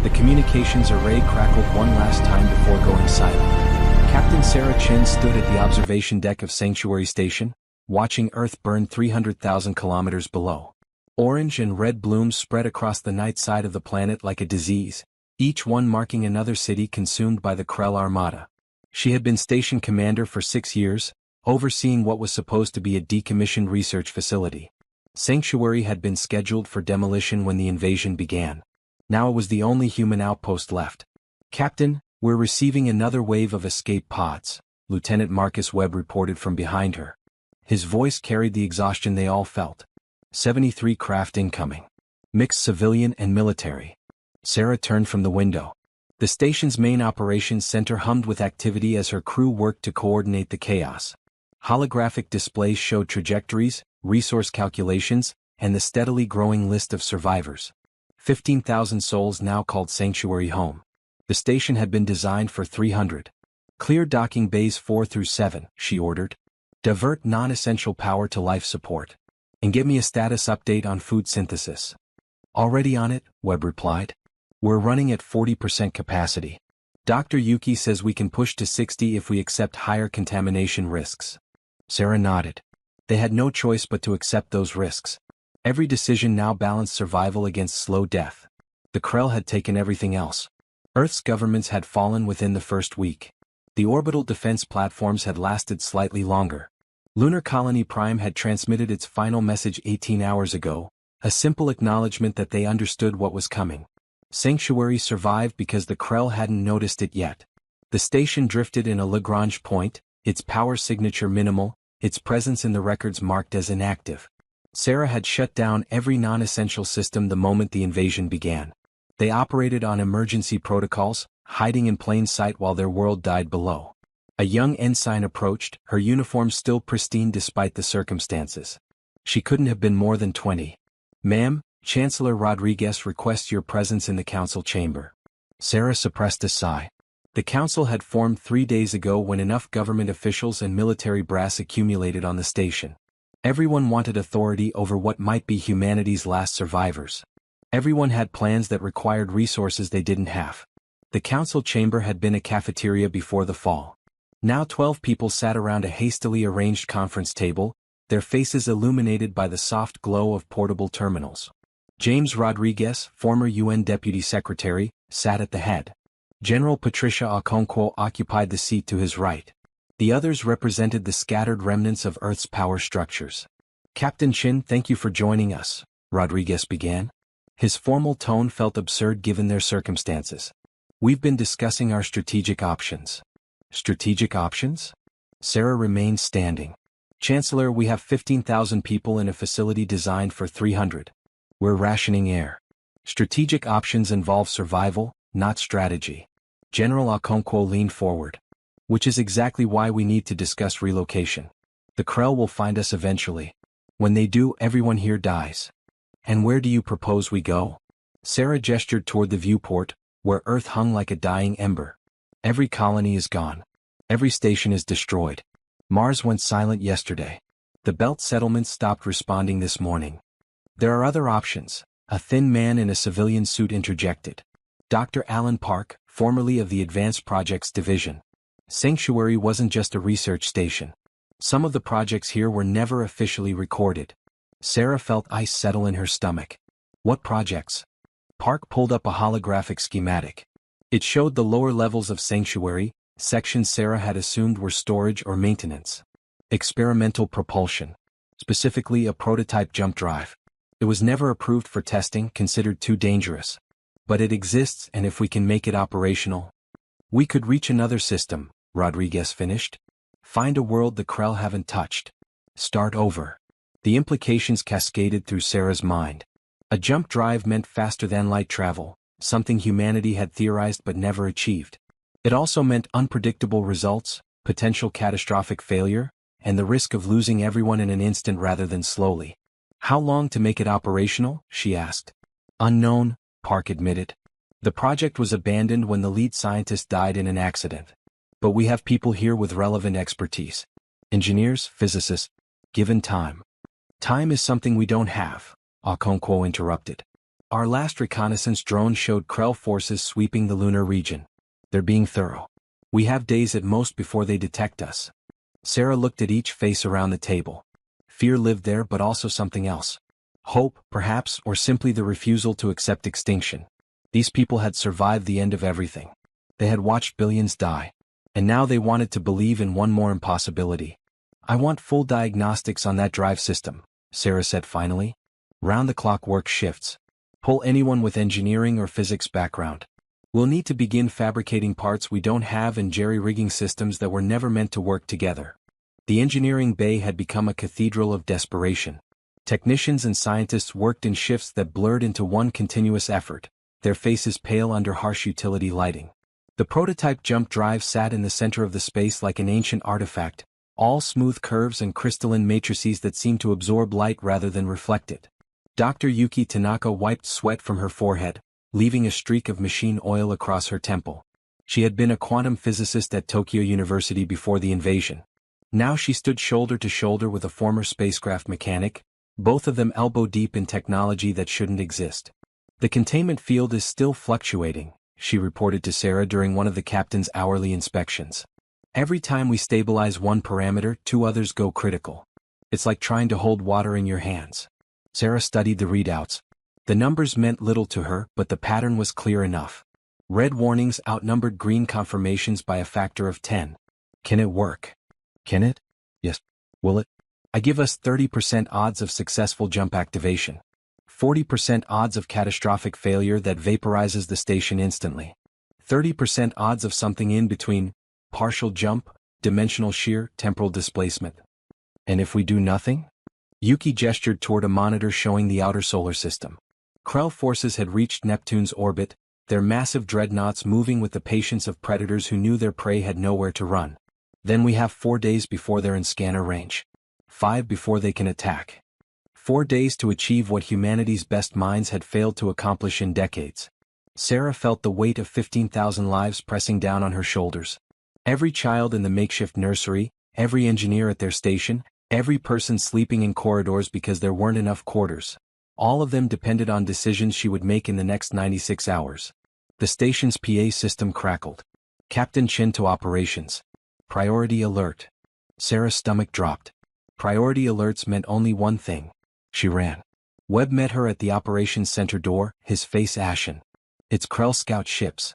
The communications array crackled one last time before going silent. Captain Sarah Chin stood at the observation deck of Sanctuary Station, watching Earth burn 300,000 kilometers below. Orange and red blooms spread across the night side of the planet like a disease, each one marking another city consumed by the Krell Armada. She had been station commander for 6 years, overseeing what was supposed to be a decommissioned research facility. Sanctuary had been scheduled for demolition when the invasion began. Now it was the only human outpost left. "Captain, we're receiving another wave of escape pods," Lieutenant Marcus Webb reported from behind her. His voice carried the exhaustion they all felt. 73 craft incoming. Mixed civilian and military. Sarah turned from the window. The station's main operations center hummed with activity as her crew worked to coordinate the chaos. Holographic displays showed trajectories, resource calculations, and the steadily growing list of survivors. 15,000 souls now called Sanctuary home. The station had been designed for 300. "Clear docking bays 4 through 7, she ordered. "Divert non-essential power to life support. And give me a status update on food synthesis." "Already on it," Webb replied. "We're running at 40% capacity. Dr. Yuki says we can push to 60 if we accept higher contamination risks." Sarah nodded. They had no choice but to accept those risks. Every decision now balanced survival against slow death. The Krell had taken everything else. Earth's governments had fallen within the first week. The orbital defense platforms had lasted slightly longer. Lunar Colony Prime had transmitted its final message 18 hours ago, a simple acknowledgement that they understood what was coming. Sanctuary survived because the Krell hadn't noticed it yet. The station drifted in a Lagrange point, its power signature minimal, its presence in the records marked as inactive. Sarah had shut down every non-essential system the moment the invasion began. They operated on emergency protocols, hiding in plain sight while their world died below. A young ensign approached, her uniform still pristine despite the circumstances. She couldn't have been more than 20. "Ma'am, Chancellor Rodriguez requests your presence in the council chamber." Sarah suppressed a sigh. The council had formed 3 days ago when enough government officials and military brass accumulated on the station. Everyone wanted authority over what might be humanity's last survivors. Everyone had plans that required resources they didn't have. The council chamber had been a cafeteria before the fall. Now 12 people sat around a hastily arranged conference table, their faces illuminated by the soft glow of portable terminals. James Rodriguez, former UN Deputy Secretary, sat at the head. General Patricia Okonkwo occupied the seat to his right. The others represented the scattered remnants of Earth's power structures. "Captain Chin, thank you for joining us," Rodriguez began. His formal tone felt absurd given their circumstances. "We've been discussing our strategic options." "Strategic options?" Sarah remained standing. "Chancellor, we have 15,000 people in a facility designed for 300. We're rationing air. Strategic options involve survival, not strategy." General Okonkwo leaned forward. "Which is exactly why we need to discuss relocation. The Krell will find us eventually. When they do, everyone here dies." "And where do you propose we go?" Sarah gestured toward the viewport, where Earth hung like a dying ember. "Every colony is gone. Every station is destroyed. Mars went silent yesterday. The Belt settlement stopped responding this morning. There are other options," a thin man in a civilian suit interjected. Dr. Alan Park, formerly of the Advanced Projects Division. Sanctuary wasn't just a research station. Some of the projects here were never officially recorded. Sarah felt ice settle in her stomach. "What projects?" Park pulled up a holographic schematic. It showed the lower levels of Sanctuary, sections Sarah had assumed were storage or maintenance. Experimental propulsion. Specifically a prototype jump drive. It was never approved for testing, considered too dangerous. But it exists, and if we can make it operational, we could reach another system, Rodriguez finished. "Find a world the Krell haven't touched. Start over." The implications cascaded through Sarah's mind. A jump drive meant faster-than-light travel, something humanity had theorized but never achieved. It also meant unpredictable results, potential catastrophic failure, and the risk of losing everyone in an instant rather than slowly. "How long to make it operational?" she asked. "Unknown," Park admitted. "The project was abandoned when the lead scientist died in an accident. But we have people here with relevant expertise. Engineers, physicists, given time." "Time is something we don't have," Okonkwo interrupted. Our last reconnaissance drone showed Krell forces sweeping the lunar region. They're being thorough. We have days at most before they detect us. Sarah looked at each face around the table. Fear lived there, but also something else. Hope, perhaps, or simply the refusal to accept extinction. These people had survived the end of everything. They had watched billions die. And now they wanted to believe in one more impossibility. I want full diagnostics on that drive system, Sarah said finally. Round-the-clock work shifts. Pull anyone with engineering or physics background. We'll need to begin fabricating parts we don't have and jerry-rigging systems that were never meant to work together. The engineering bay had become a cathedral of desperation. Technicians and scientists worked in shifts that blurred into one continuous effort, their faces pale under harsh utility lighting. The prototype jump drive sat in the center of the space like an ancient artifact, all smooth curves and crystalline matrices that seemed to absorb light rather than reflect it. Dr. Yuki Tanaka wiped sweat from her forehead, leaving a streak of machine oil across her temple. She had been a quantum physicist at Tokyo University before the invasion. Now she stood shoulder to shoulder with a former spacecraft mechanic, both of them elbow-deep in technology that shouldn't exist. The containment field is still fluctuating, she reported to Sarah during one of the captain's hourly inspections. Every time we stabilize one parameter, two others go critical. It's like trying to hold water in your hands. Sarah studied the readouts. The numbers meant little to her, but the pattern was clear enough. Red warnings outnumbered green confirmations by a factor of 10. Can it work? Can it? Yes. Will it? I give us 30% odds of successful jump activation. 40% odds of catastrophic failure that vaporizes the station instantly. 30% odds of something in between, partial jump, dimensional shear, temporal displacement. And if we do nothing? Yuki gestured toward a monitor showing the outer solar system. Krell forces had reached Neptune's orbit, their massive dreadnoughts moving with the patience of predators who knew their prey had nowhere to run. Then we have 4 days before they're in scanner range. 5 before they can attack. 4 days to achieve what humanity's best minds had failed to accomplish in decades. Sarah felt the weight of 15,000 lives pressing down on her shoulders. Every child in the makeshift nursery, every engineer at their station, every person sleeping in corridors because there weren't enough quarters. All of them depended on decisions she would make in the next 96 hours. The station's PA system crackled. Captain Chin to operations. Priority alert. Sarah's stomach dropped. Priority alerts meant only one thing. She ran. Webb met her at the operations center door, his face ashen. It's Krell scout ships.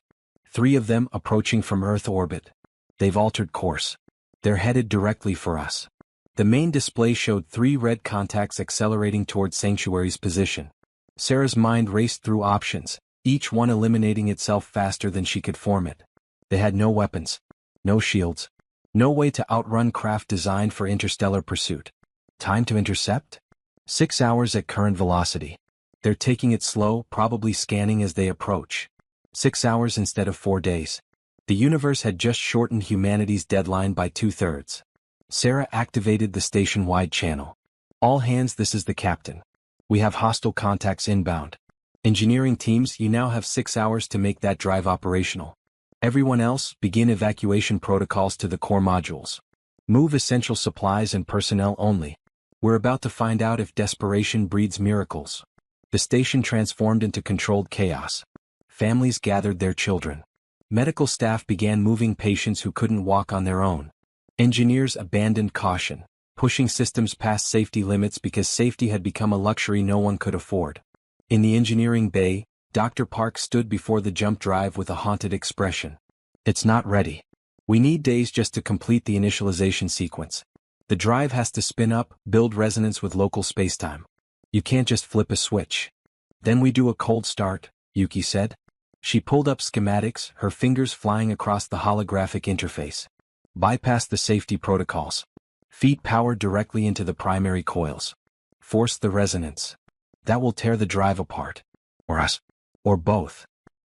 3 of them approaching from Earth orbit. They've altered course. They're headed directly for us. The main display showed 3 red contacts accelerating toward Sanctuary's position. Sarah's mind raced through options, each one eliminating itself faster than she could form it. They had no weapons, no shields, no way to outrun craft designed for interstellar pursuit. Time to intercept? 6 hours at current velocity. They're taking it slow, probably scanning as they approach. 6 hours instead of 4 days. The universe had just shortened humanity's deadline by 2/3. Sarah activated the station-wide channel. All hands, this is the captain. We have hostile contacts inbound. Engineering teams, you now have 6 hours to make that drive operational. Everyone else, begin evacuation protocols to the core modules. Move essential supplies and personnel only. We're about to find out if desperation breeds miracles. The station transformed into controlled chaos. Families gathered their children. Medical staff began moving patients who couldn't walk on their own. Engineers abandoned caution, pushing systems past safety limits because safety had become a luxury no one could afford. In the engineering bay, Dr. Park stood before the jump drive with a haunted expression. It's not ready. We need days just to complete the initialization sequence. The drive has to spin up, build resonance with local spacetime. You can't just flip a switch. Then we do a cold start, Yuki said. She pulled up schematics, her fingers flying across the holographic interface. Bypass the safety protocols. Feed power directly into the primary coils. Force the resonance. That will tear the drive apart. Or us. Or both.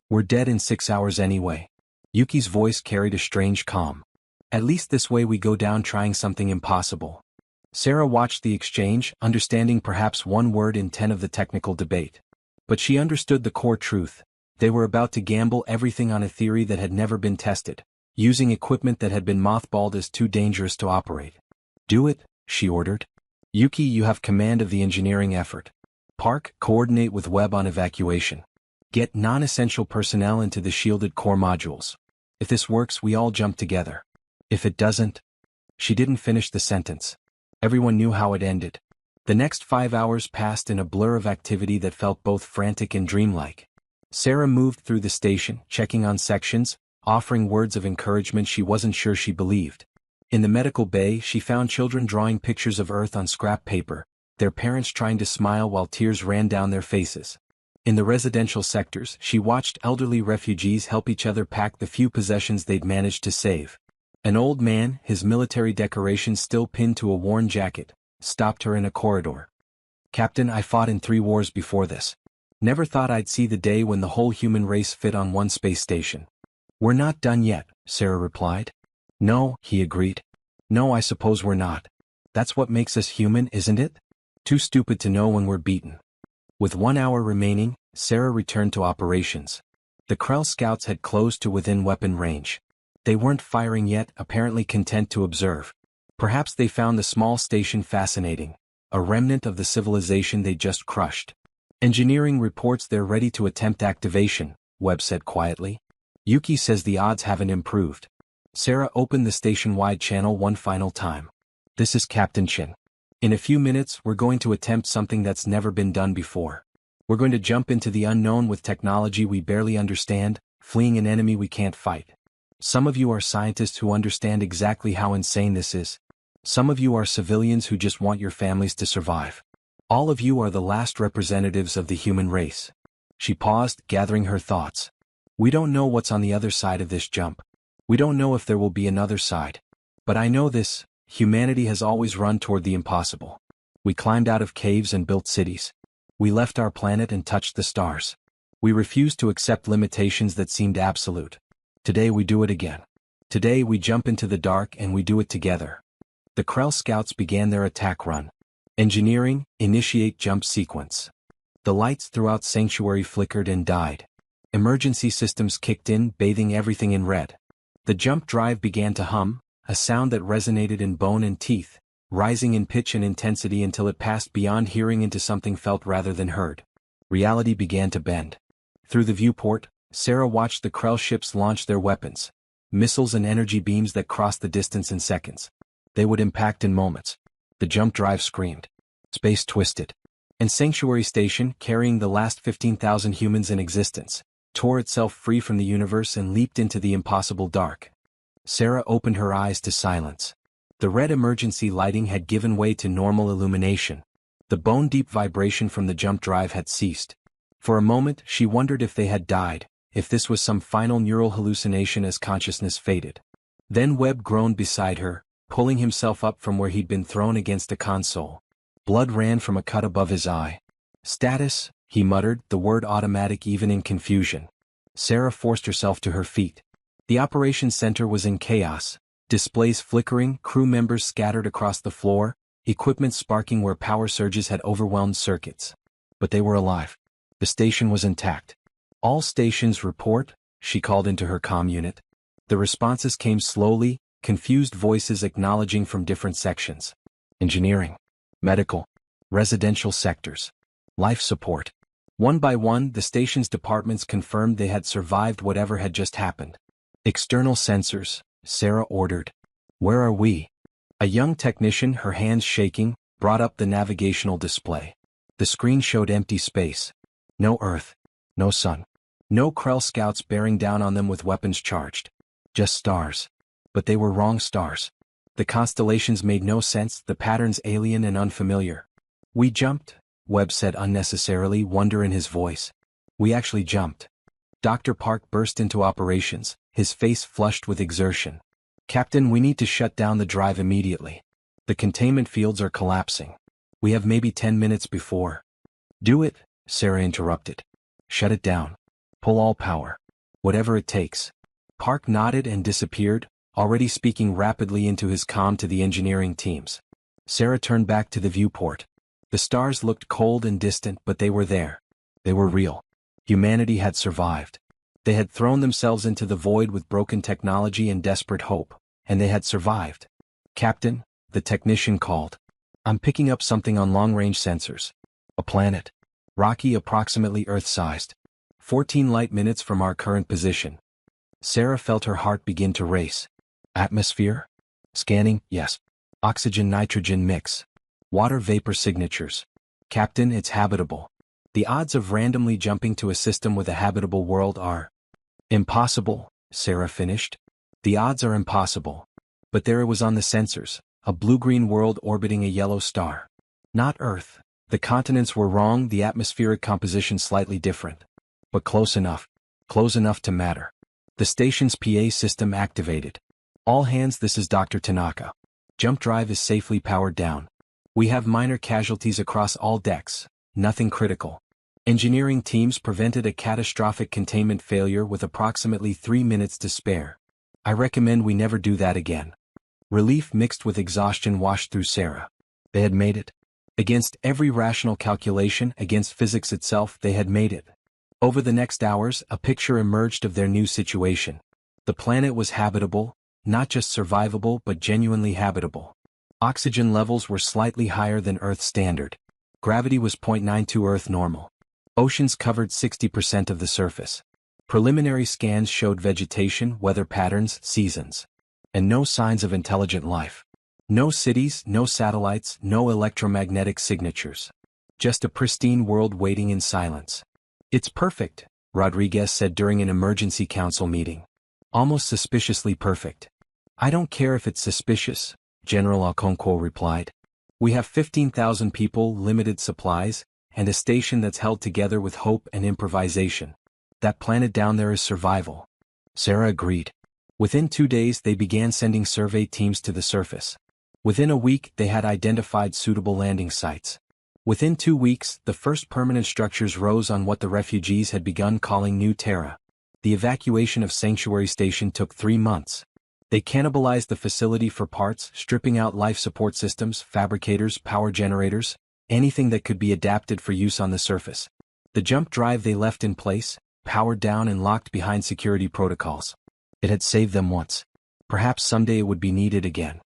We're dead in 6 hours anyway. Yuki's voice carried a strange calm. At least this way we go down trying something impossible. Sarah watched the exchange, understanding perhaps 1 word in 10 of the technical debate. But she understood the core truth. They were about to gamble everything on a theory that had never been tested, using equipment that had been mothballed as too dangerous to operate. Do it, she ordered. Yuki, you have command of the engineering effort. Park, coordinate with Webb on evacuation. Get non-essential personnel into the shielded core modules. If this works, we all jump together. If it doesn't... She didn't finish the sentence. Everyone knew how it ended. The next 5 hours passed in a blur of activity that felt both frantic and dreamlike. Sarah moved through the station, checking on sections, offering words of encouragement she wasn't sure she believed. In the medical bay, she found children drawing pictures of Earth on scrap paper, their parents trying to smile while tears ran down their faces. In the residential sectors, she watched elderly refugees help each other pack the few possessions they'd managed to save. An old man, his military decorations still pinned to a worn jacket, stopped her in a corridor. "Captain, I fought in 3 wars before this. Never thought I'd see the day when the whole human race fit on one space station." "We're not done yet," Sarah replied. "No," he agreed. "No, I suppose we're not. That's what makes us human, isn't it? Too stupid to know when we're beaten." With 1 hour remaining, Sarah returned to operations. The Krell scouts had closed to within weapon range. They weren't firing yet, apparently content to observe. Perhaps they found the small station fascinating, a remnant of the civilization they just crushed. "Engineering reports they're ready to attempt activation," Webb said quietly. "Yuki says the odds haven't improved." Sarah opened the station-wide channel one final time. "This is Captain Chin. In a few minutes, we're going to attempt something that's never been done before. We're going to jump into the unknown with technology we barely understand, fleeing an enemy we can't fight. Some of you are scientists who understand exactly how insane this is. Some of you are civilians who just want your families to survive. All of you are the last representatives of the human race." She paused, gathering her thoughts. "We don't know what's on the other side of this jump. We don't know if there will be another side. But I know this: humanity has always run toward the impossible. We climbed out of caves and built cities. We left our planet and touched the stars. We refused to accept limitations that seemed absolute. Today we do it again. Today we jump into the dark and we do it together." The Krell scouts began their attack run. Engineering, initiate jump sequence. The lights throughout Sanctuary flickered and died. Emergency systems kicked in, bathing everything in red. The jump drive began to hum, a sound that resonated in bone and teeth, rising in pitch and intensity until it passed beyond hearing into something felt rather than heard. Reality began to bend. Through the viewport, Sarah watched the Krell ships launch their weapons, missiles and energy beams that crossed the distance in seconds. They would impact in moments. The jump drive screamed. Space twisted. And Sanctuary Station, carrying the last 15,000 humans in existence, tore itself free from the universe and leaped into the impossible dark. Sarah opened her eyes to silence. The red emergency lighting had given way to normal illumination. The bone-deep vibration from the jump drive had ceased. For a moment, she wondered if they had died, if this was some final neural hallucination as consciousness faded. Then Webb groaned beside her, pulling himself up from where he'd been thrown against a console. Blood ran from a cut above his eye. "Status," he muttered, the word automatic even in confusion. Sarah forced herself to her feet. The operations center was in chaos, displays flickering, crew members scattered across the floor, equipment sparking where power surges had overwhelmed circuits. But they were alive. The station was intact. "All stations report," she called into her comm unit. The responses came slowly, confused voices acknowledging from different sections. Engineering, medical, residential sectors, life support. One by one, the station's departments confirmed they had survived whatever had just happened. "External sensors," Sarah ordered. "Where are we?" A young technician, her hands shaking, brought up the navigational display. The screen showed empty space. No Earth. No sun. No Krell scouts bearing down on them with weapons charged. Just stars. But they were wrong stars. The constellations made no sense, the patterns alien and unfamiliar. "We jumped," Webb said unnecessarily, wonder in his voice. "We actually jumped." Dr. Park burst into operations, his face flushed with exertion. "Captain, we need to shut down the drive immediately. The containment fields are collapsing. We have maybe 10 minutes before." "Do it," Sarah interrupted. "Shut it down. Pull all power. Whatever it takes." Park nodded and disappeared, already speaking rapidly into his comm to the engineering teams. Sarah turned back to the viewport. The stars looked cold and distant, but they were there. They were real. Humanity had survived. They had thrown themselves into the void with broken technology and desperate hope, and they had survived. "Captain," the technician called. "I'm picking up something on long-range sensors. A planet. Rocky, approximately Earth-sized. 14 light minutes from our current position. Sarah felt her heart begin to race. Atmosphere? Scanning, yes. Oxygen-nitrogen mix. Water vapor signatures. Captain, it's habitable. The odds of randomly jumping to a system with a habitable world are impossible, Sarah finished. The odds are impossible. But there it was on the sensors, a blue-green world orbiting a yellow star. Not Earth. The continents were wrong, the atmospheric composition slightly different. But close enough to matter. The station's PA system activated. All hands, this is Dr. Tanaka. Jump drive is safely powered down. We have minor casualties across all decks, nothing critical. Engineering teams prevented a catastrophic containment failure with approximately 3 minutes to spare. I recommend we never do that again. Relief mixed with exhaustion washed through Sarah. They had made it. Against every rational calculation, against physics itself, they had made it. Over the next hours, a picture emerged of their new situation. The planet was habitable, not just survivable but genuinely habitable. Oxygen levels were slightly higher than Earth standard. Gravity was 0.92 Earth normal. Oceans covered 60% of the surface. Preliminary scans showed vegetation, weather patterns, seasons. And no signs of intelligent life. No cities, no satellites, no electromagnetic signatures. Just a pristine world waiting in silence. It's perfect, Rodriguez said during an emergency council meeting. Almost suspiciously perfect. I don't care if it's suspicious, General Okonkwo replied. We have 15,000 people, limited supplies, and a station that's held together with hope and improvisation. That planet down there is survival. Sarah agreed. Within 2 days they began sending survey teams to the surface. Within a week they had identified suitable landing sites. Within 2 weeks, the first permanent structures rose on what the refugees had begun calling New Terra. The evacuation of Sanctuary Station took 3 months. They cannibalized the facility for parts, stripping out life support systems, fabricators, power generators, anything that could be adapted for use on the surface. The jump drive they left in place, powered down and locked behind security protocols. It had saved them once. Perhaps someday it would be needed again.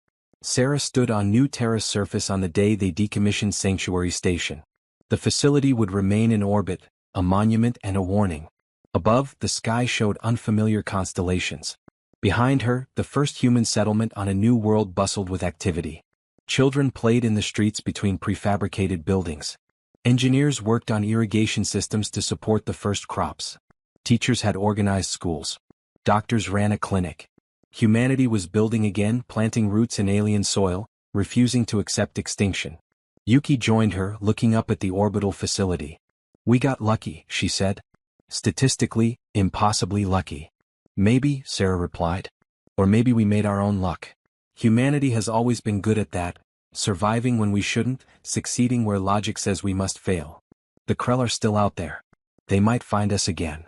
Sarah stood on New Terra's surface on the day they decommissioned Sanctuary Station. The facility would remain in orbit, a monument and a warning. Above, the sky showed unfamiliar constellations. Behind her, the first human settlement on a new world bustled with activity. Children played in the streets between prefabricated buildings. Engineers worked on irrigation systems to support the first crops. Teachers had organized schools. Doctors ran a clinic. Humanity was building again, planting roots in alien soil, refusing to accept extinction. Yuki joined her, looking up at the orbital facility. We got lucky, she said. Statistically, impossibly lucky. Maybe, Sarah replied. Or maybe we made our own luck. Humanity has always been good at that, surviving when we shouldn't, succeeding where logic says we must fail. The Krell are still out there. They might find us again.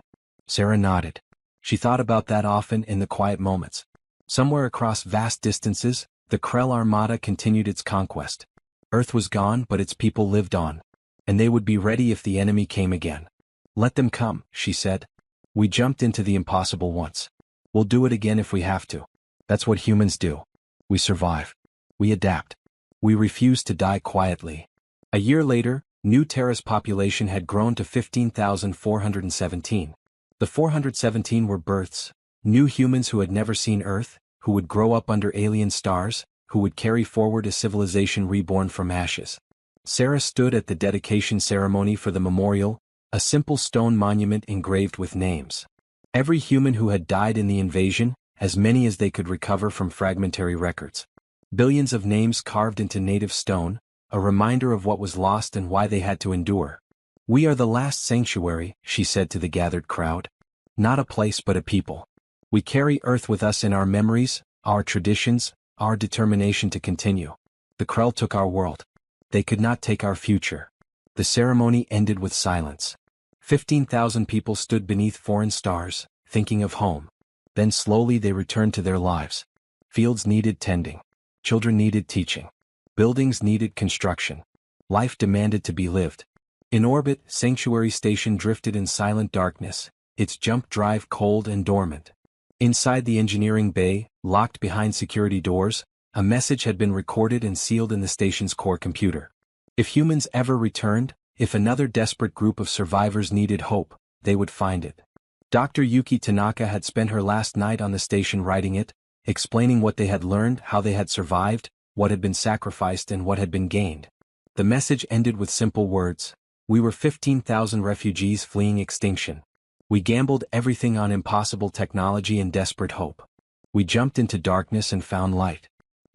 Sarah nodded. She thought about that often in the quiet moments. Somewhere across vast distances, the Krell Armada continued its conquest. Earth was gone, but its people lived on. And they would be ready if the enemy came again. Let them come, she said. We jumped into the impossible once. We'll do it again if we have to. That's what humans do. We survive. We adapt. We refuse to die quietly. A year later, New Terra's population had grown to 15,417. The 417 were births, new humans who had never seen Earth, who would grow up under alien stars, who would carry forward a civilization reborn from ashes. Sarah stood at the dedication ceremony for the memorial, a simple stone monument engraved with names. Every human who had died in the invasion, as many as they could recover from fragmentary records. Billions of names carved into native stone, a reminder of what was lost and why they had to endure. We are the last sanctuary, she said to the gathered crowd. Not a place but a people. We carry Earth with us in our memories, our traditions, our determination to continue. The Krell took our world. They could not take our future. The ceremony ended with silence. 15,000 people stood beneath foreign stars, thinking of home. Then slowly they returned to their lives. Fields needed tending. Children needed teaching. Buildings needed construction. Life demanded to be lived. In orbit, Sanctuary Station drifted in silent darkness, its jump drive cold and dormant. Inside the engineering bay, locked behind security doors, a message had been recorded and sealed in the station's core computer. If humans ever returned, If another desperate group of survivors needed hope, they would find it. Dr. Yuki Tanaka had spent her last night on the station writing it, explaining what they had learned, how they had survived, what had been sacrificed and what had been gained. The message ended with simple words: "We were 15,000 refugees fleeing extinction. We gambled everything on impossible technology and desperate hope. We jumped into darkness and found light.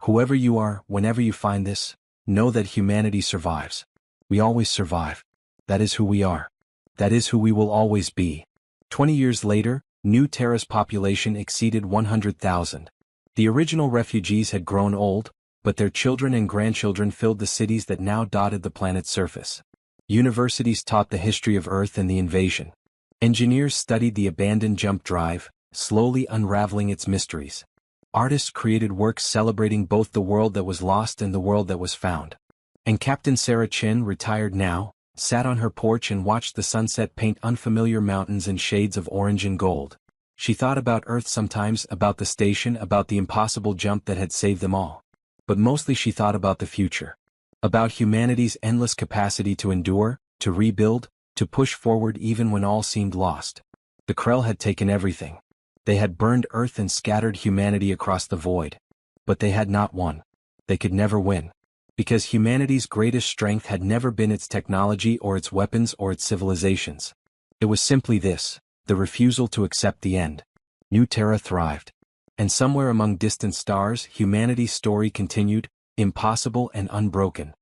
Whoever you are, whenever you find this, know that humanity survives. We always survive. That is who we are. That is who we will always be." 20 years later, New Terra's population exceeded 100,000. The original refugees had grown old, but their children and grandchildren filled the cities that now dotted the planet's surface. Universities taught the history of Earth and the invasion. Engineers studied the abandoned jump drive, slowly unraveling its mysteries. Artists created works celebrating both the world that was lost and the world that was found. And Captain Sarah Chin, retired now, sat on her porch and watched the sunset paint unfamiliar mountains in shades of orange and gold. She thought about Earth sometimes, about the station, about the impossible jump that had saved them all. But mostly she thought about the future. About humanity's endless capacity to endure, to rebuild, to push forward even when all seemed lost. The Krell had taken everything. They had burned Earth and scattered humanity across the void. But they had not won. They could never win. Because humanity's greatest strength had never been its technology or its weapons or its civilizations. It was simply this: the refusal to accept the end. New Terra thrived. And somewhere among distant stars, humanity's story continued, impossible and unbroken.